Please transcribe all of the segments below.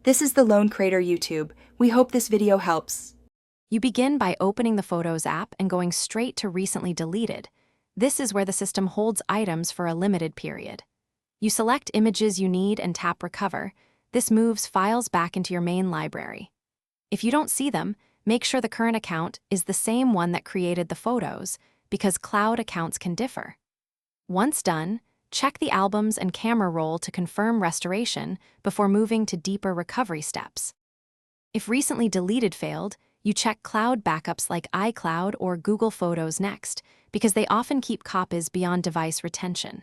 This is the Lone Crater YouTube. We hope this video helps. You begin by opening the Photos app and going straight to Recently Deleted. This is where the system holds items for a limited period. You select images you need and tap Recover. This moves files back into your main library. If you don't see them, make sure the current account is the same one that created the photos, because cloud accounts can differ. Once done, check the albums and camera roll to confirm restoration before moving to deeper recovery steps. If Recently Deleted failed, you check cloud backups like iCloud or Google Photos next, because they often keep copies beyond device retention.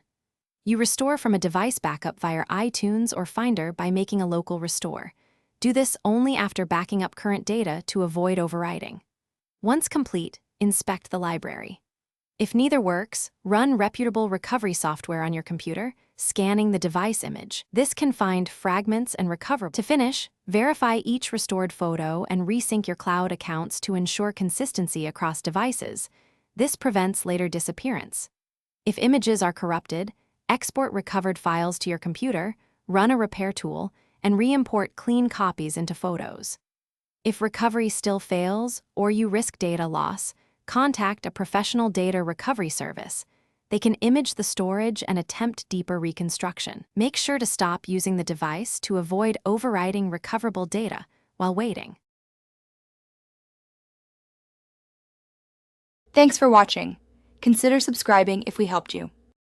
You restore from a device backup via iTunes or Finder by making a local restore. Do this only after backing up current data to avoid overwriting. Once complete, inspect the library. If neither works, run reputable recovery software on your computer, scanning the device image. This can find fragments and recover. To finish, verify each restored photo and resync your cloud accounts to ensure consistency across devices. This prevents later disappearance. If images are corrupted, export recovered files to your computer, run a repair tool, and re-import clean copies into Photos. If recovery still fails or you risk data loss, contact a professional data recovery service. They can image the storage and attempt deeper reconstruction. Make sure to stop using the device to avoid overwriting recoverable data while waiting. Thanks for watching. Consider subscribing if we helped you.